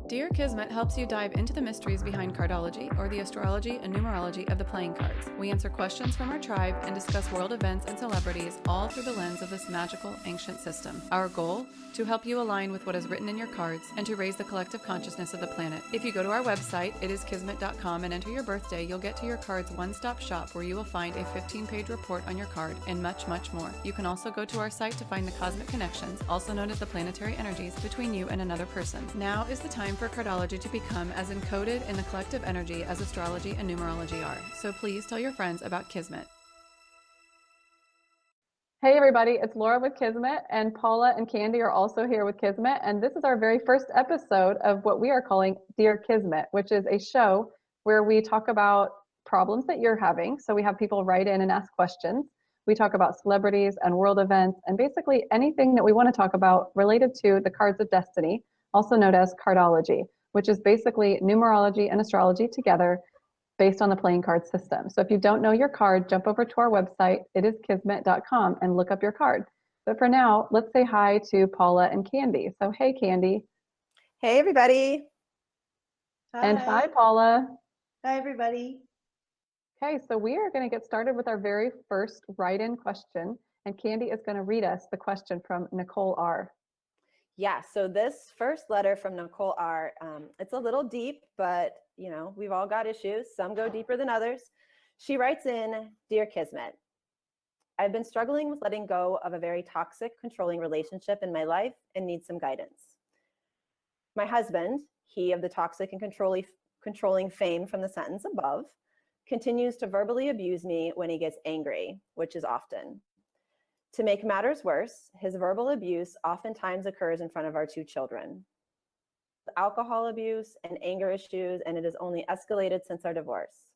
Dear Kismet helps you dive into the mysteries behind cardology, or the astrology and numerology of the playing cards. We answer questions from our tribe and discuss world events and celebrities, all through the lens of this magical, ancient system. Our goal? To help you align with what is written in your cards and to raise the collective consciousness of the planet. If you go to our website, itiskismet.com, and enter your birthday, you'll get to your card's one-stop shop where you will find a 15-page report on your card and much, much more. You can also go to our site to find the cosmic connections, also known as the planetary energies, between you and another person. Now is the time for cardology to become as encoded in the collective energy as astrology and numerology are. So please tell your friends about Kismet. Hey everybody, it's Laura with Kismet, and Paula and Candy are also here with Kismet, and this is our very first episode of what we are calling Dear Kismet, which is a show where we talk about problems that you're having. So we have people write in and ask questions. We talk about celebrities and world events and basically anything that we want to talk about related to the cards of destiny, also known as cardology, which is basically numerology and astrology together, based on the playing card system. So if you don't know your card, jump over to our website, itiskismet.com, and look up your card. But for now, let's say hi to Paula and Candy. So hey, Candy. Hey, everybody. Hi. And hi, Paula. Hi, everybody. Okay, so we are going to get started with our very first write-in question, and Candy is going to read us the question from Nicole R. Yeah, so this first letter from Nicole R, it's a little deep, but you know, we've all got issues. Some go deeper than others. She writes in, Dear Kismet, I've been struggling with letting go of a very toxic, controlling relationship in my life and need some guidance. My husband, he of the toxic and controlling fame from the sentence above, continues to verbally abuse me when he gets angry, which is often. To make matters worse, his verbal abuse oftentimes occurs in front of our two children. Alcohol abuse and anger issues, and it has only escalated since our divorce.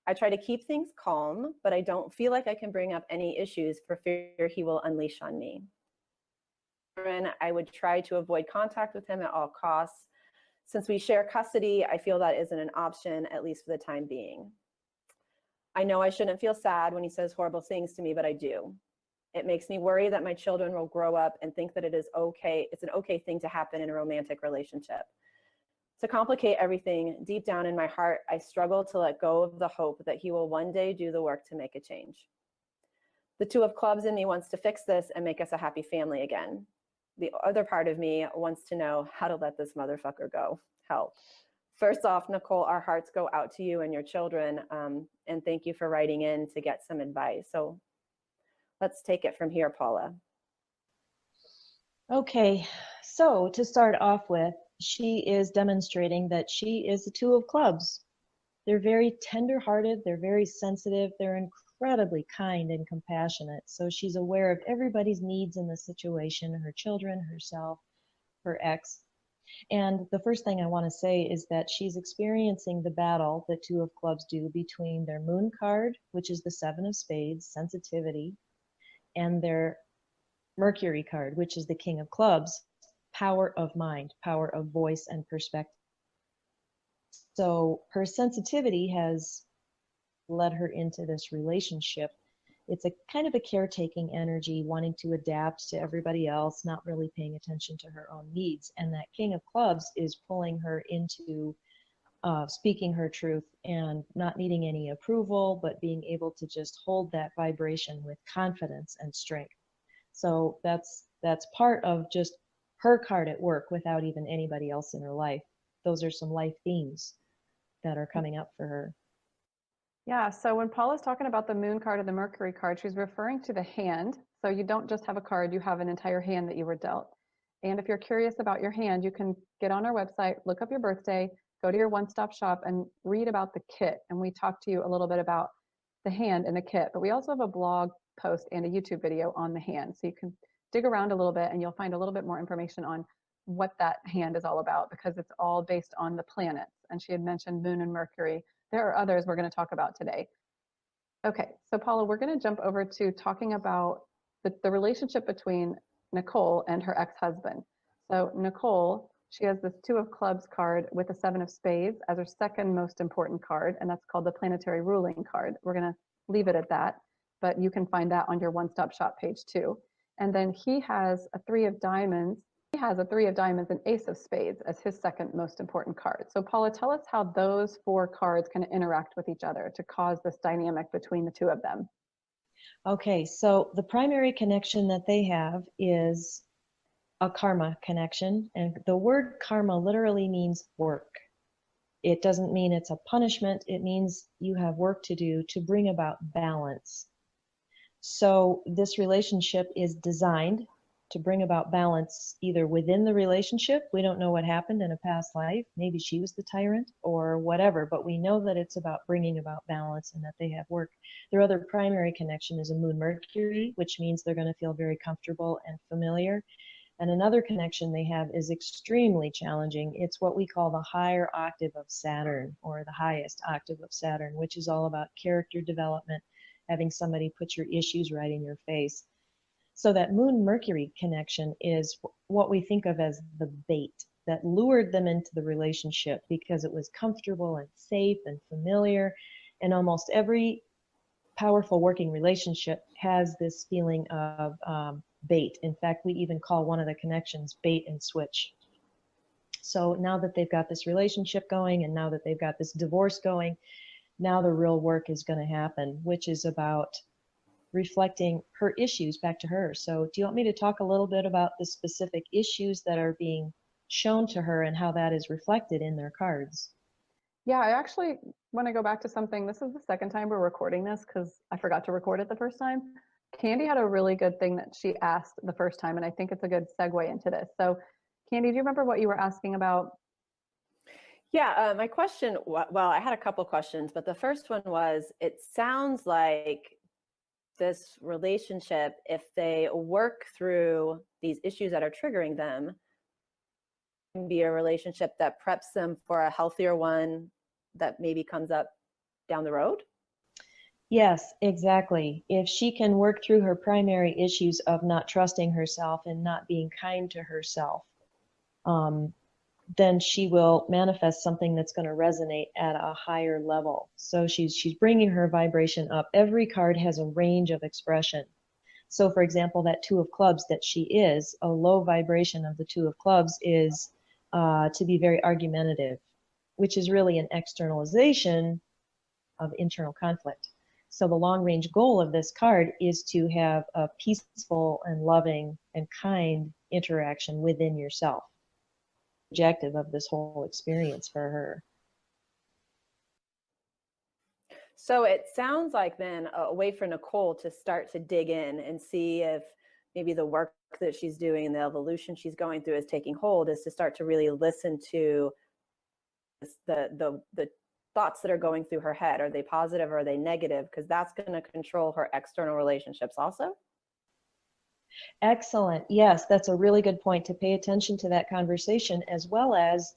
I try to keep things calm, but I don't feel like I can bring up any issues for fear he will unleash on me. I would try to avoid contact with him at all costs. Since we share custody, I feel that isn't an option, at least for the time being. I know I shouldn't feel sad when he says horrible things to me, but I do. It makes me worry that my children will grow up and think that it's an okay thing to happen in a romantic relationship. To complicate everything, deep down in my heart, I struggle to let go of the hope that he will one day do the work to make a change. The two of clubs in me wants to fix this and make us a happy family again. The other part of me wants to know how to let this motherfucker go. Help. First off, Nicole, our hearts go out to you and your children, and thank you for writing in to get some advice. So let's take it from here, Paula. Okay, so to start off with, she is demonstrating that she is the two of clubs. They're very tender-hearted, they're very sensitive, they're incredibly kind and compassionate. So she's aware of everybody's needs in the situation, her children, herself, her ex. And the first thing I want to say is that she's experiencing the battle that two of clubs do between their moon card, which is the seven of spades, sensitivity, and their Mercury card, which is the king of clubs, power of mind, power of voice and perspective. So her sensitivity has led her into this relationship. It's a kind of a caretaking energy, wanting to adapt to everybody else, not really paying attention to her own needs. And that king of clubs is pulling her into speaking her truth and not needing any approval, but being able to just hold that vibration with confidence and strength. So that's part of just her card at work without even anybody else in her life. Those are some life themes that are coming up for her. Yeah, so when Paula's talking about the moon card and the Mercury card, she's referring to the hand. So you don't just have a card, you have an entire hand that you were dealt. And if you're curious about your hand, you can get on our website, look up your birthday, go to your one-stop shop and read about the kit. And we talked to you a little bit about the hand and the kit, but we also have a blog post and a YouTube video on the hand. So you can dig around a little bit and you'll find a little bit more information on what that hand is all about, because it's all based on the planets. And she had mentioned Moon and Mercury. There are others we're going to talk about today. Okay, so Paula, we're going to jump over to talking about the relationship between Nicole and her ex-husband. So Nicole, she has this two of clubs card with the seven of spades as her second most important card, and that's called the planetary ruling card. We're going to leave it at that, but you can find that on your one-stop shop page too. And then he has a three of diamonds. He has a 3 of diamonds and ace of spades as his second most important card. So Paula, tell us how those 4 cards can interact with each other to cause this dynamic between the 2 of them. Okay, so the primary connection that they have is a karma connection, and the word karma literally means work. It doesn't mean it's a punishment. It means you have work to do to bring about balance. So this relationship is designed to bring about balance either within the relationship. We don't know what happened in a past life. Maybe she was the tyrant or whatever, but we know that it's about bringing about balance and that they have work. Their other primary connection is a moon Mercury, which means they're going to feel very comfortable and familiar. And another connection they have is extremely challenging. It's what we call the higher octave of Saturn, or the highest octave of Saturn, which is all about character development, having somebody put your issues right in your face. So that Moon Mercury connection is what we think of as the bait that lured them into the relationship because it was comfortable and safe and familiar. And almost every powerful working relationship has this feeling of bait. In fact, we even call one of the connections bait and switch. So now that they've got this relationship going, and now that they've got this divorce going, now the real work is going to happen, which is about reflecting her issues back to her. So do you want me to talk a little bit about the specific issues that are being shown to her and how that is reflected in their cards? Yeah, I actually want to go back to something. This is the second time we're recording this because I forgot to record it the first time. Candy had a really good thing that she asked the first time, and I think it's a good segue into this. So, Candy, do you remember what you were asking about? Yeah, my question, well, I had a couple questions, but the first one was, it sounds like this relationship, if they work through these issues that are triggering them, can be a relationship that preps them for a healthier one that maybe comes up down the road? Yes, exactly. If she can work through her primary issues of not trusting herself and not being kind to herself, then she will manifest something that's going to resonate at a higher level. So she's bringing her vibration up. Every card has a range of expression. So for example, that 2 of clubs that she is, a low vibration of the 2 of clubs is to be very argumentative, which is really an externalization of internal conflict. So the long range goal of this card is to have a peaceful and loving and kind interaction within yourself. Objective of this whole experience for her. So it sounds like then a way for Nicole to start to dig in and see if maybe the work that she's doing and the evolution she's going through is taking hold, is to start to really listen to the thoughts that are going through her head. Are they positive or are they negative? Because that's going to control her external relationships also. Excellent. Yes, that's a really good point, to pay attention to that conversation, as well as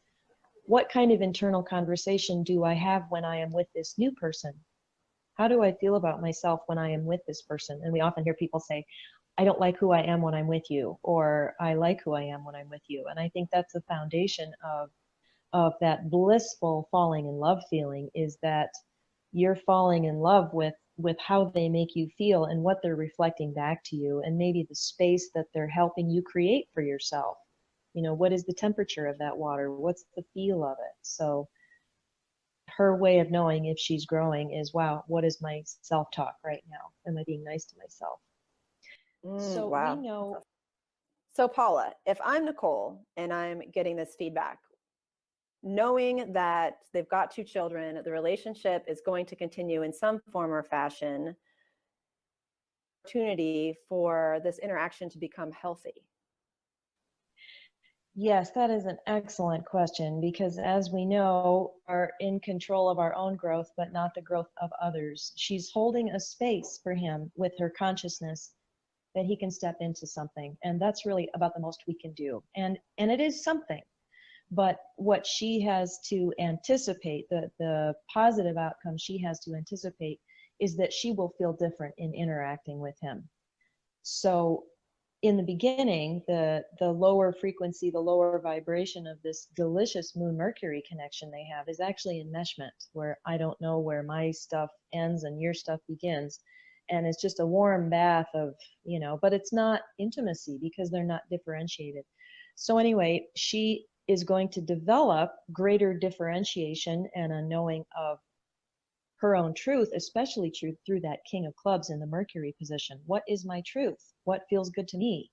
what kind of internal conversation do I have when I am with this new person? How do I feel about myself when I am with this person? And we often hear people say, I don't like who I am when I'm with you, or I like who I am when I'm with you. And I think that's the foundation of that blissful falling in love feeling, is that you're falling in love with how they make you feel and what they're reflecting back to you, and maybe the space that they're helping you create for yourself. You know, what is the temperature of that water? What's the feel of it? So her way of knowing if she's growing is, wow, what is my self-talk right now? Am I being nice to myself? So Wow. we know. So Paula, if I'm Nicole and I'm getting this feedback, knowing that they've got 2 children, the relationship is going to continue in some form or fashion, opportunity for this interaction to become healthy? Yes, that is an excellent question, because as we know, are in control of our own growth, but not the growth of others. She's holding a space for him with her consciousness that he can step into something. And that's really about the most we can do. And it is something. But what she has to anticipate, the positive outcome she has to anticipate, is that she will feel different in interacting with him. So in the beginning, the lower frequency, the lower vibration of this delicious Moon Mercury connection they have is actually enmeshment, where I don't know where my stuff ends and your stuff begins. And it's just a warm bath of, but it's not intimacy because they're not differentiated. So anyway, she is going to develop greater differentiation and a knowing of her own truth, especially through that King of Clubs in the Mercury position. What is my truth? What feels good to me?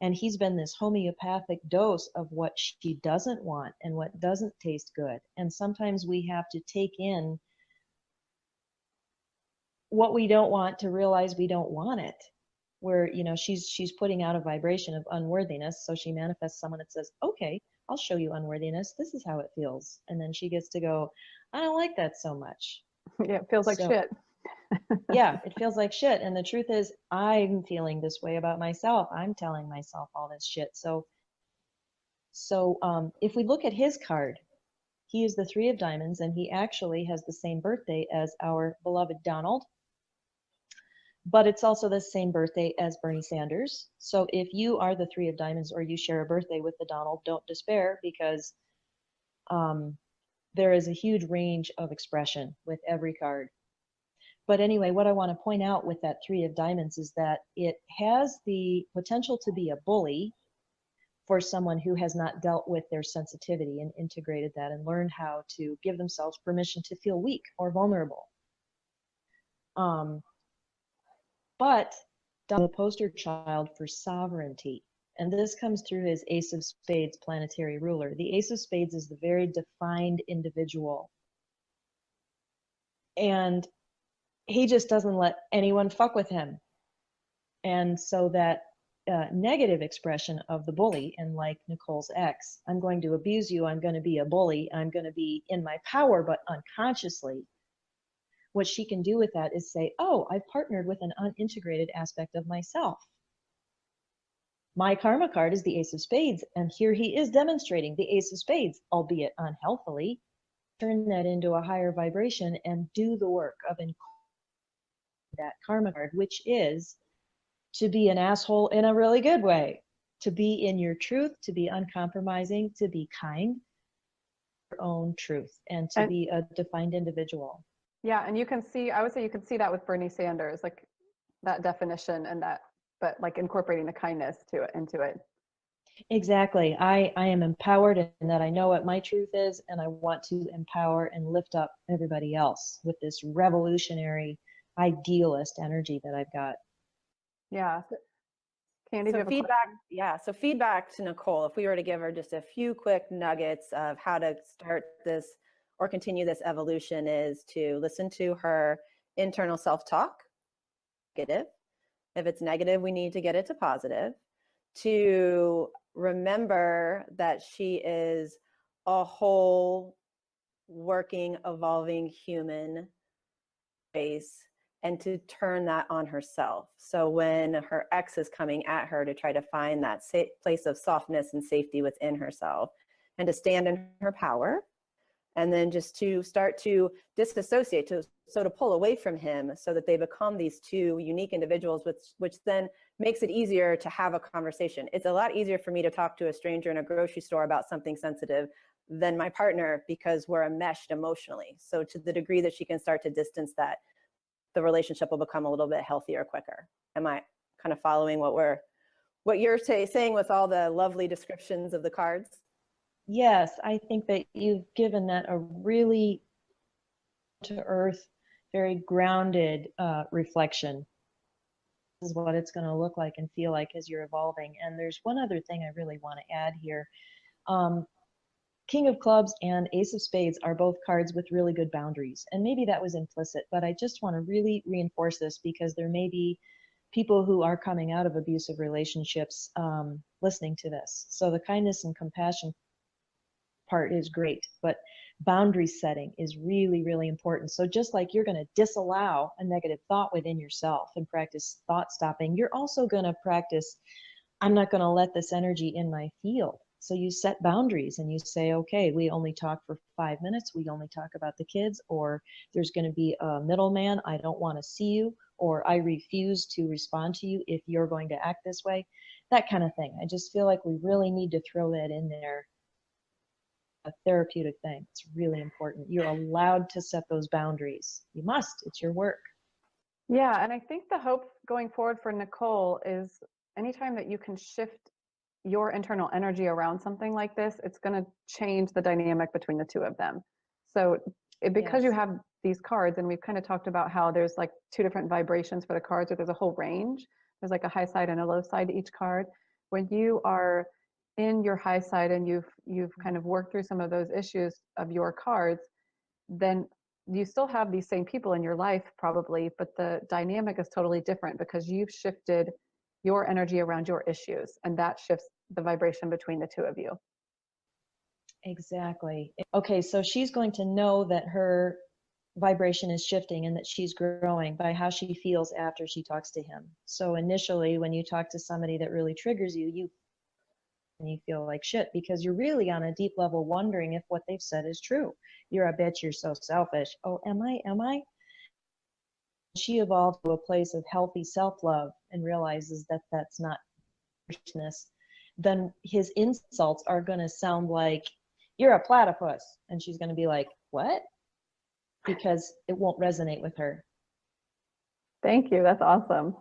And he's been this homeopathic dose of what she doesn't want and what doesn't taste good. And sometimes we have to take in what we don't want to realize we don't want it. Where, you know, she's putting out a vibration of unworthiness. So she manifests someone that says, okay, I'll show you unworthiness. This is how it feels. And then she gets to go, I don't like that so much. Yeah, it feels like So, shit. yeah, it feels like shit. And the truth is, I'm feeling this way about myself. I'm telling myself all this shit. So if we look at his card, he is the 3 of diamonds, and he actually has the same birthday as our beloved Donald. But it's also the same birthday as Bernie Sanders. So if you are the 3 of diamonds or you share a birthday with the Donald, don't despair, because there is a huge range of expression with every card. But anyway, what I want to point out with that 3 of diamonds is that it has the potential to be a bully for someone who has not dealt with their sensitivity and integrated that and learned how to give themselves permission to feel weak or vulnerable. But the poster child for sovereignty. And this comes through his Ace of Spades planetary ruler. The Ace of Spades is the very defined individual. And he just doesn't let anyone fuck with him. And so that negative expression of the bully, and like Nicole's ex, I'm going to abuse you, I'm going to be a bully, I'm going to be in my power, but unconsciously. What she can do with that is say, oh, I've partnered with an unintegrated aspect of myself. My karma card is the Ace of Spades, and here he is demonstrating the Ace of Spades, albeit unhealthily. Turn that into a higher vibration and do the work of that karma card, which is to be an asshole in a really good way, to be in your truth, to be uncompromising, to be kind, your own truth, and to be a defined individual. Yeah, and you can see, I would say you can see that with Bernie Sanders, like that definition and that, but like incorporating the kindness into it. Exactly. I am empowered in that I know what my truth is, and I want to empower and lift up everybody else with this revolutionary idealist energy that I've got. Yeah. Candy, do you So have a feedback, question? yeah. So feedback to Nicole, if we were to give her just a few quick nuggets of how to start this or continue this evolution, is to listen to her internal self-talk, negative. If it's negative, we need to get it to positive. To remember that she is a whole, working, evolving human race, and to turn that on herself. So when her ex is coming at her, to try to find that place of softness and safety within herself, and to stand in her power, and then just to start to disassociate, to pull away from him, so that they become these 2 unique individuals, which then makes it easier to have a conversation. It's a lot easier for me to talk to a stranger in a grocery store about something sensitive than my partner, because we're enmeshed emotionally. So to the degree that she can start to distance that, the relationship will become a little bit healthier quicker. Am I kind of following what you're saying with all the lovely descriptions of the cards? Yes, I think that you've given that a really to earth, very grounded reflection. This is what it's going to look like and feel like as you're evolving. And there's one other thing I really want to add here. King of Clubs and Ace of Spades are both cards with really good boundaries. And maybe that was implicit, but I just want to really reinforce this, because there may be people who are coming out of abusive relationships listening to this. So the kindness and compassion part is great, but boundary setting is really, really important. So just like you're going to disallow a negative thought within yourself and practice thought stopping, you're also going to practice, I'm not going to let this energy in my field. So you set boundaries and you say, okay, we only talk for 5 minutes. We only talk about the kids, or there's going to be a middleman. I don't want to see you, or I refuse to respond to you if you're going to act this way, that kind of thing. I just feel like we really need to throw that in there. A therapeutic thing. It's really important. You're allowed to set those boundaries. You must. It's your work. Yeah, and I think the hope going forward for Nicole is anytime that you can shift your internal energy around something like this, it's going to change the dynamic between the two of them. So because you Yes. have these cards, and we've kind of talked about how there's like two different vibrations for the cards, or there's a whole range. There's like a high side and a low side to each card. When you are in your high side and you've kind of worked through some of those issues of your cards, then you still have these same people in your life probably, but the dynamic is totally different because you've shifted your energy around your issues, and that shifts the vibration between the two of you. Exactly. Okay, so she's going to know that her vibration is shifting and that she's growing by how she feels after she talks to him. So initially, when you talk to somebody that really triggers you, you feel like shit because you're really on a deep level wondering if what they've said is true. You're, I bet you're so selfish. Oh, am I? Am I? She evolved to a place of healthy self-love and realizes that that's not selfishness. Then his insults are going to sound like, you're a platypus. And she's going to be like, what? Because it won't resonate with her. Thank you. That's awesome.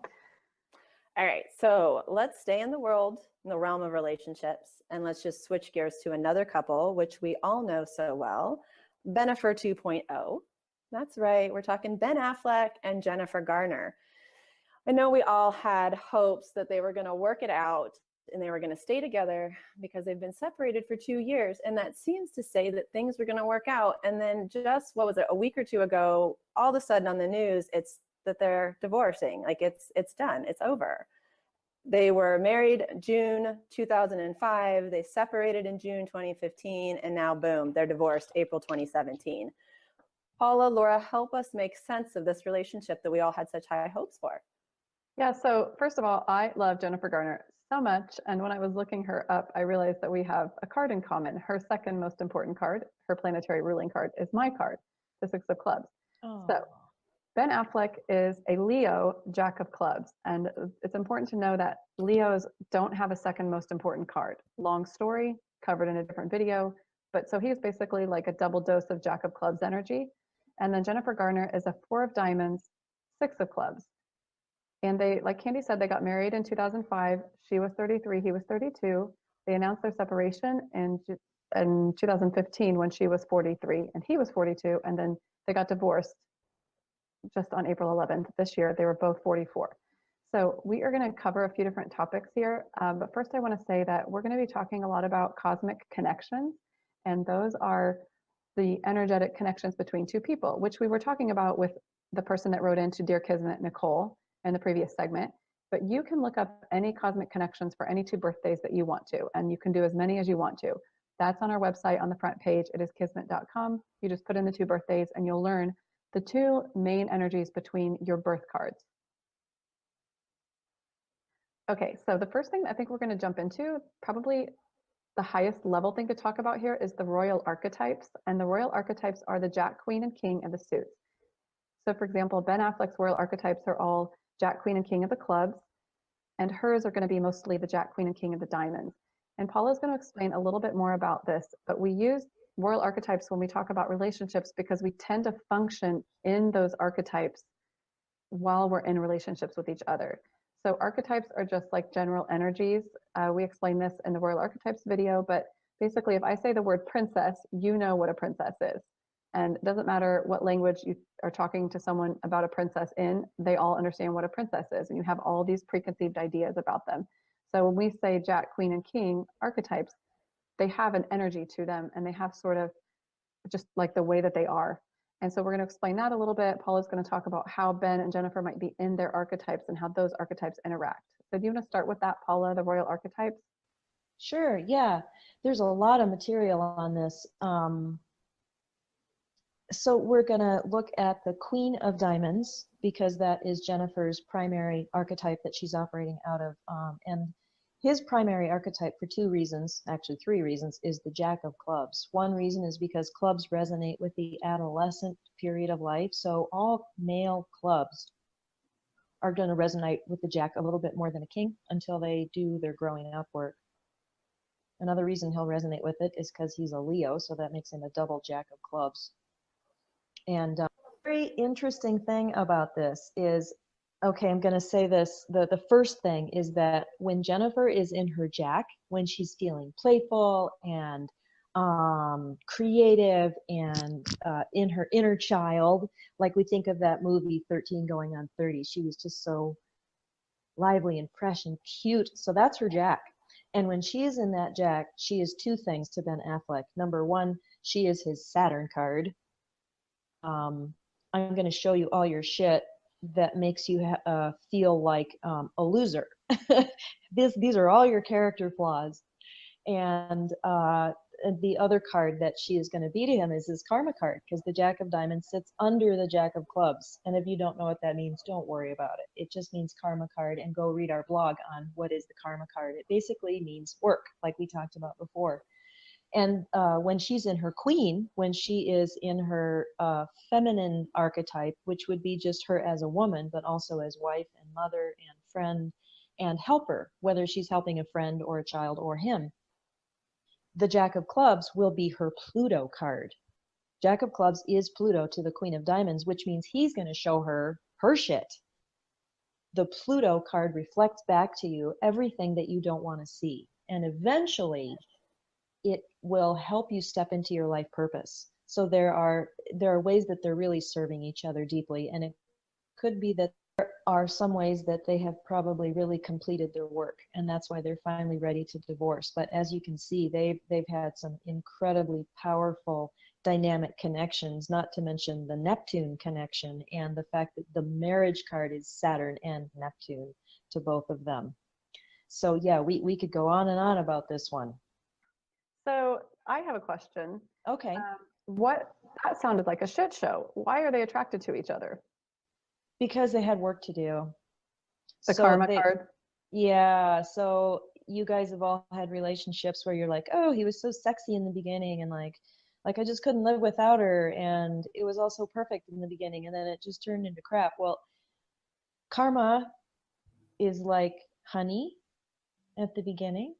All right, so let's stay in the realm of relationships, and let's just switch gears to another couple, which we all know so well, Bennifer 2.0. That's right, we're talking Ben Affleck and Jennifer Garner. I know we all had hopes that they were going to work it out and they were going to stay together because they've been separated for 2 years, and that seems to say that things were going to work out. And then just, what was it, a week or two ago, all of a sudden on the news, it's that they're divorcing. Like it's done, it's over. They were married June 2005, they separated in June 2015, and now boom, they're divorced April 2017. Paula, Laura, help us make sense of this relationship that we all had such high hopes for. Yeah, so first of all, I love Jennifer Garner so much, and when I was looking her up, I realized that we have a card in common. Her second most important card, her planetary ruling card, is my card, the Six of Clubs. Oh. So Ben Affleck is a Leo Jack of Clubs, and it's important to know that Leos don't have a second most important card. Long story, covered in a different video, but so he's basically like a double dose of Jack of Clubs energy. And then Jennifer Garner is a Four of Diamonds, Six of Clubs. And they, like Candy said, they got married in 2005. She was 33, he was 32. They announced their separation in 2015 when she was 43 and he was 42, and then they got divorced just on April 11th this year. They were both 44. So we are going to cover a few different topics here. But first I want to say that we're going to be talking a lot about cosmic connections. And those are the energetic connections between two people, which we were talking about with the person that wrote into Dear Kismet, Nicole, in the previous segment. But you can look up any cosmic connections for any two birthdays that you want to, and you can do as many as you want to. That's on our website on the front page. It is kismet.com. You just put in the two birthdays and you'll learn the two main energies between your birth cards. Okay, so the first thing I think we're going to jump into, probably the highest level thing to talk about here, is the royal archetypes. And the royal archetypes are the Jack, Queen, and King of the suits. So for example, Ben Affleck's royal archetypes are all Jack, Queen, and King of the clubs, and hers are going to be mostly the Jack, Queen, and King of the diamonds. And Paula's going to explain a little bit more about this, but we use royal archetypes when we talk about relationships because we tend to function in those archetypes while we're in relationships with each other. So archetypes are just like general energies. We explain this in the royal archetypes video, but basically if I say the word princess, you know what a princess is. And it doesn't matter what language you are talking to someone about a princess in, they all understand what a princess is. And you have all these preconceived ideas about them. So when we say Jack, Queen, and King archetypes, they have an energy to them and they have sort of just like the way that they are. And so we're going to explain that a little bit. Paula's going to talk about how Ben and Jennifer might be in their archetypes and how those archetypes interact. So do you want to start with that, Paula, the royal archetypes? Sure, yeah. There's a lot of material on this. So we're going to look at the Queen of Diamonds because that is Jennifer's primary archetype that she's operating out of. And his primary archetype, for two reasons, actually three reasons, is the Jack of Clubs. One reason is because clubs resonate with the adolescent period of life. So all male clubs are going to resonate with the Jack a little bit more than a King until they do their growing up work. Another reason he'll resonate with it is because he's a Leo, so that makes him a double Jack of Clubs. And very interesting thing about this is Okay, I'm going to say this. The first thing is that when Jennifer is in her jack, when she's feeling playful and creative and in her inner child, like we think of that movie 13 going on 30, she was just so lively and fresh and cute. So that's her jack. And when she is in that jack, she is two things to Ben Affleck. Number one, she is his Saturn card. I'm going to show you all your shit that makes you feel like a loser. These are all your character flaws. And the other card that she is going to be to him is his karma card, because the Jack of Diamonds sits under the Jack of Clubs. And if you don't know what that means, don't worry about it. It just means karma card, and go read our blog on what is the karma card. It basically means work, like we talked about before. And when she's in her queen, when she is in her feminine archetype, which would be just her as a woman, but also as wife and mother and friend and helper, whether she's helping a friend or a child or him, the Jack of Clubs will be her Pluto card. Jack of Clubs is Pluto to the Queen of Diamonds, which means he's going to show her her shit. The Pluto card reflects back to you everything that you don't want to see. And eventually, it will help you step into your life purpose. So there are ways that they're really serving each other deeply, and it could be that there are some ways that they have probably really completed their work, and that's why they're finally ready to divorce. But as you can see, they've had some incredibly powerful dynamic connections, not to mention the Neptune connection and the fact that the marriage card is Saturn and Neptune to both of them. So yeah, we could go on and on about this one. So I have a question. Okay. That sounded like a shit show. Why are they attracted to each other? Because they had work to do. The karma card? Yeah. So you guys have all had relationships where you're like, oh, he was so sexy in the beginning, and like I just couldn't live without her, and it was all so perfect in the beginning, and then it just turned into crap. Well, karma is like honey at the beginning,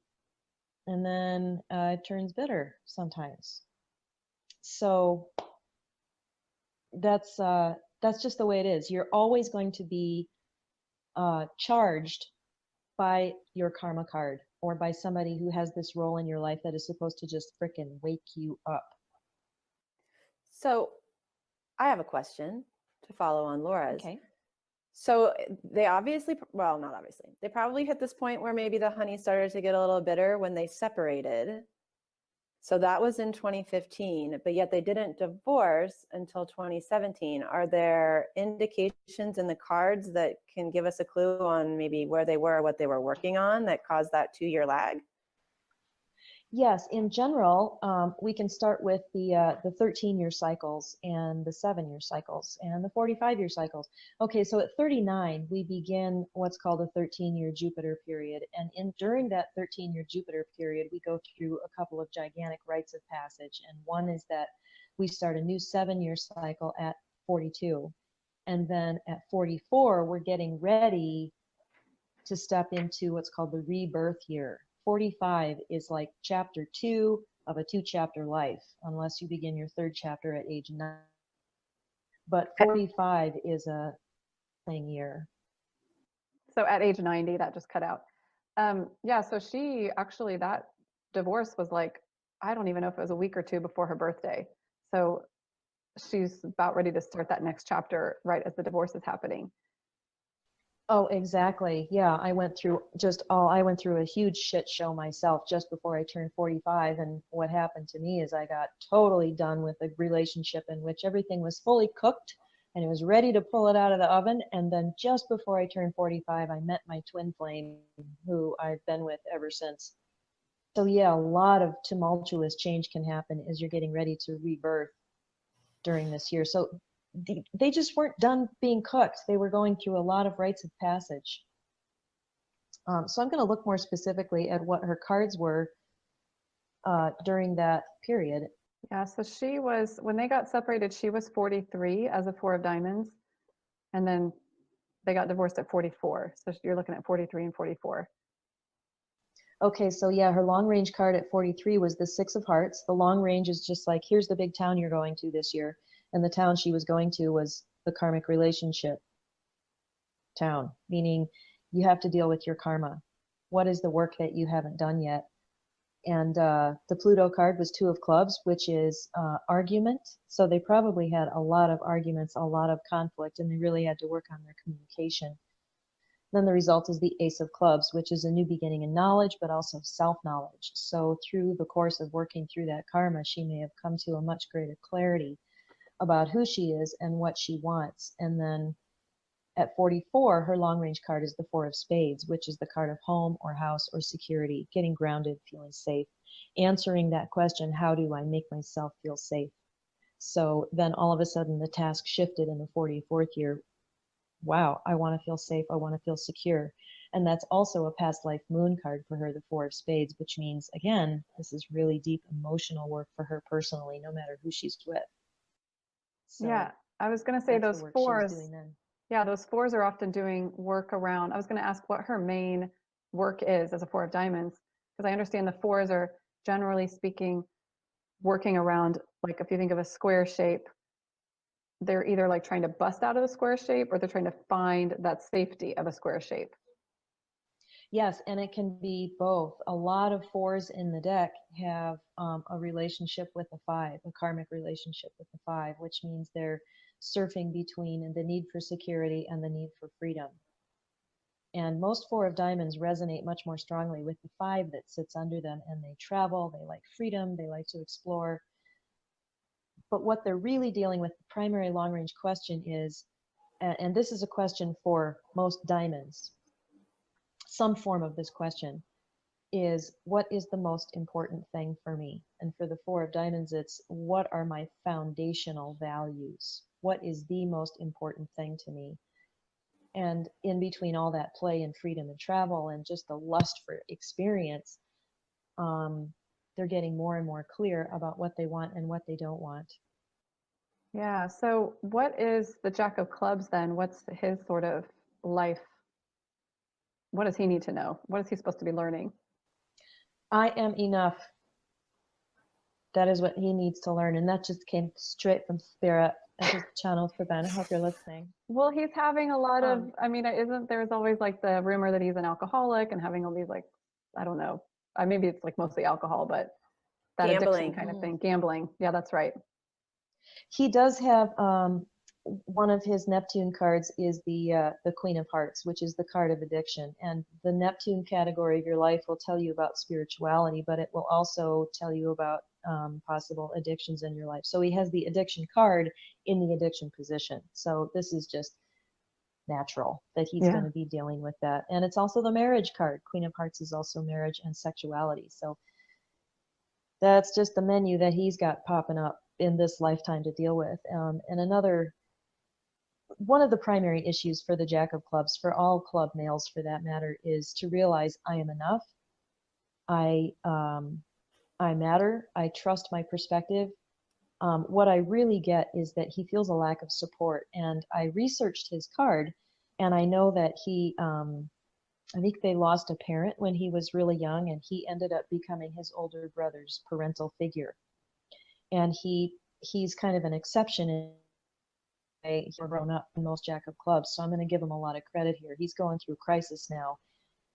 and then it turns bitter sometimes. So that's just the way it is. You're always going to be charged by your karma card, or by somebody who has this role in your life that is supposed to just frickin' wake you up. So I have a question to follow on Laura's. Okay. So they obviously, well, not obviously, they probably hit this point where maybe the honey started to get a little bitter when they separated. So that was in 2015, but yet they didn't divorce until 2017. Are there indications in the cards that can give us a clue on maybe where they were, what they were working on that caused that 2-year lag? Yes, in general, we can start with the 13-year cycles and the 7-year cycles and the 45-year cycles. Okay, so at 39, we begin what's called a 13-year Jupiter period. And during that 13-year Jupiter period, we go through a couple of gigantic rites of passage. And one is that we start a new 7-year cycle at 42. And then at 44, we're getting ready to step into what's called the rebirth year. 45 is like chapter 2 of a 2-chapter life, unless you begin your 3rd chapter at age 9. But 45 is a thing year. So at age 90, that just cut out. Yeah, so she actually, that divorce was like, I don't even know if it was a week or 2 before her birthday. So she's about ready to start that next chapter right as the divorce is happening. Oh, exactly. Yeah, I went through a huge shit show myself just before I turned 45. And what happened to me is I got totally done with a relationship in which everything was fully cooked and it was ready to pull it out of the oven. And then just before I turned 45, I met my twin flame, who I've been with ever since. So yeah, a lot of tumultuous change can happen as you're getting ready to rebirth during this year. So they just weren't done being cooked. They were going through a lot of rites of passage. So I'm going to look more specifically at what her cards were during that period. Yeah, so she was, when they got separated, she was 43 as a 4 of diamonds. And then they got divorced at 44. So you're looking at 43 and 44. Okay, so yeah, her long range card at 43 was the 6 of hearts. The long range is just like, here's the big town you're going to this year. And the town she was going to was the karmic relationship. town, meaning you have to deal with your karma. What is the work that you haven't done yet? And the Pluto card was 2 of clubs, which is argument. So they probably had a lot of arguments, a lot of conflict, and they really had to work on their communication. Then the result is the Ace of Clubs, which is a new beginning in knowledge, but also self-knowledge. So through the course of working through that karma, she may have come to a much greater clarity about who she is and what she wants. And then at 44, her long range card is the 4 of Spades, which is the card of home or house or security, getting grounded, feeling safe, answering that question, how do I make myself feel safe? So then all of a sudden the task shifted in the 44th year. Wow, I want to feel safe. I want to feel secure. And that's also a past life moon card for her, the 4 of Spades, which means, again, this is really deep emotional work for her personally, no matter who she's with. So Yeah, I was going to say that's those the work fours. she's doing then. Yeah, those fours are often doing work around. I was going to ask what her main work is as a 4 of diamonds, because I understand the fours are generally speaking working around, like if you think of a square shape, they're either like trying to bust out of the square shape or they're trying to find that safety of a square shape. Yes, and it can be both. A lot of 4s in the deck have a relationship with a 5, a karmic relationship with the 5, which means they're surfing between the need for security and the need for freedom. And most 4 of diamonds resonate much more strongly with the 5 that sits under them, and they travel, they like freedom, they like to explore. But what they're really dealing with, the primary long range question is, and this is a question for most diamonds, some form of this question is, what is the most important thing for me? And for the 4 of diamonds, it's, what are my foundational values? What is the most important thing to me? And in between all that play and freedom and travel and just the lust for experience, they're getting more and more clear about what they want and what they don't want. Yeah, so what is the Jack of Clubs then? What's his sort of life? What does he need to know? What is he supposed to be learning? I am enough. That is what he needs to learn. And that just came straight from spirit. I just channeled for Ben. I hope you're listening. Well, he's having a lot of, I mean, isn't there's always like the rumor that he's an alcoholic and having all these like, I don't know, maybe it's like mostly alcohol, but that Gambling. addiction kind of thing, gambling. Yeah, that's right. He does have one of his Neptune cards is the Queen of Hearts, which is the card of addiction. And the Neptune category of your life will tell you about spirituality, but it will also tell you about possible addictions in your life. So he has the addiction card in the addiction position. So this is just natural that he's going to be dealing with that. And it's also the marriage card. Queen of Hearts is also marriage and sexuality. So that's just the menu that he's got popping up in this lifetime to deal with. And one of the primary issues for the Jack of Clubs, for all club males for that matter, is to realize I am enough. I matter. I trust my perspective. What I really get is that he feels a lack of support. And I researched his card, and I know that I think they lost a parent when he was really young, and he ended up becoming his older brother's parental figure. And he's kind of an exception in he's grown up in most Jack of Clubs, so I'm going to give him a lot of credit here. He's going through crisis now.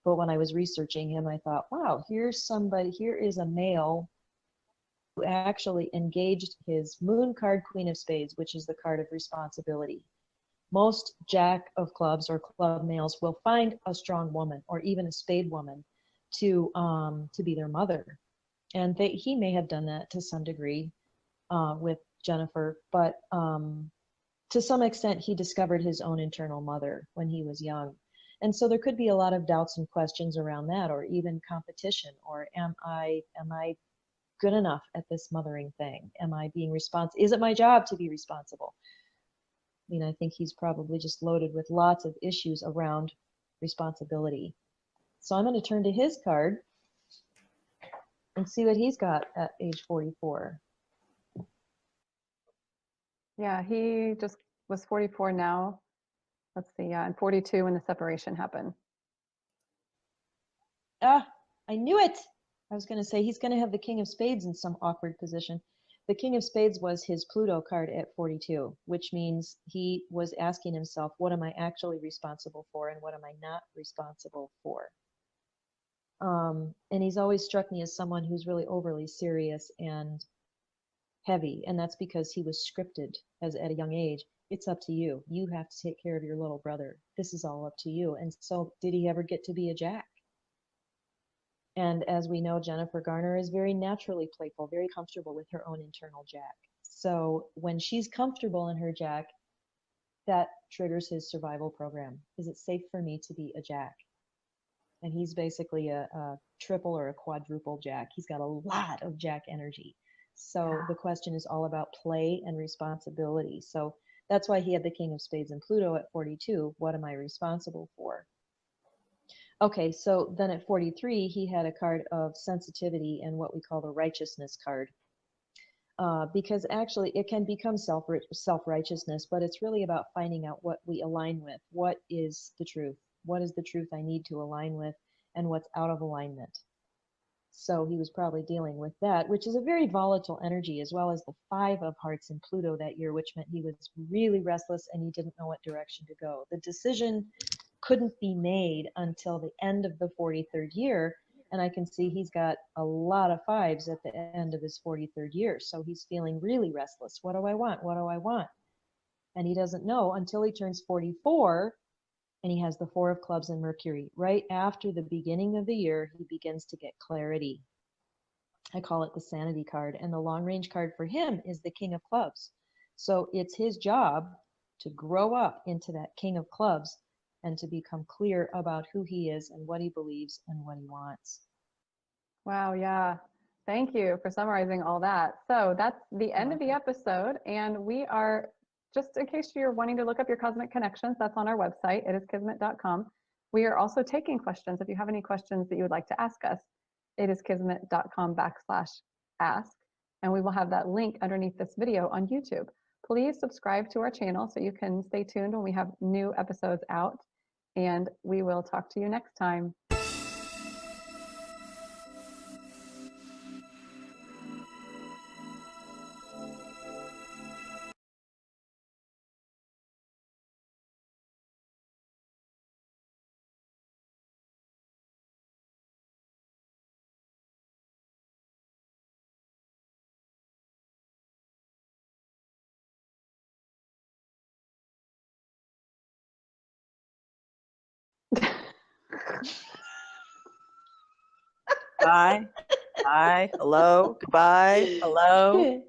But when I was researching him, I thought, wow, here is a male who actually engaged his moon card, Queen of Spades, which is the card of responsibility. Most Jack of Clubs or club males will find a strong woman or even a spade woman to be their mother. And he may have done that to some degree with Jennifer, but to some extent, he discovered his own internal mother when he was young. And so there could be a lot of doubts and questions around that, or even competition, or am I good enough at this mothering thing? Am I being responsible? Is it my job to be responsible? I mean, I think he's probably just loaded with lots of issues around responsibility. So I'm going to turn to his card and see what he's got at age 44. Yeah, he just was 44 now. Let's see, yeah, and 42 when the separation happened. Ah, I knew it. I was going to say he's going to have the King of Spades in some awkward position. The King of Spades was his Pluto card at 42, which means he was asking himself, what am I actually responsible for and what am I not responsible for? And he's always struck me as someone who's really overly serious and heavy, and that's because he was scripted as at a young age. It's up to you. You have to take care of your little brother. This is all up to you. And so did he ever get to be a Jack? And as we know, Jennifer Garner is very naturally playful, very comfortable with her own internal Jack. So when she's comfortable in her Jack, that triggers his survival program. Is it safe for me to be a Jack? And he's basically a triple or a quadruple Jack. He's got a lot of Jack energy. So the question is all about play and responsibility. So that's why he had the King of Spades and Pluto at 42. What am I responsible for? Okay, so then at 43, he had a card of sensitivity and what we call the righteousness card. Because actually it can become self-righteousness, but it's really about finding out what we align with. What is the truth? What is the truth I need to align with, and what's out of alignment? So he was probably dealing with that, which is a very volatile energy, as well as the 5 of Hearts in Pluto that year, which meant he was really restless and he didn't know what direction to go. The decision couldn't be made until the end of the 43rd year, and I can see he's got a lot of 5s at the end of his 43rd year, so he's feeling really restless. What do I want? What do I want? And he doesn't know until he turns 44, and he has the 4 of Clubs and Mercury. Right after the beginning of the year, he begins to get clarity. I call it the Sanity card, and the long range card for him is the King of Clubs. So it's his job to grow up into that King of Clubs and to become clear about who he is and what he believes and what he wants. Wow, yeah. Thank you for summarizing all that. So that's the end of the episode, and we are, just in case you're wanting to look up your cosmic connections, that's on our website. It is kismet.com. We are also taking questions. If you have any questions that you would like to ask us, it is kismet.com/ask, and we will have that link underneath this video on YouTube. Please subscribe to our channel so you can stay tuned when we have new episodes out, and we will talk to you next time. Bye. Bye. Hello. Goodbye. Hello.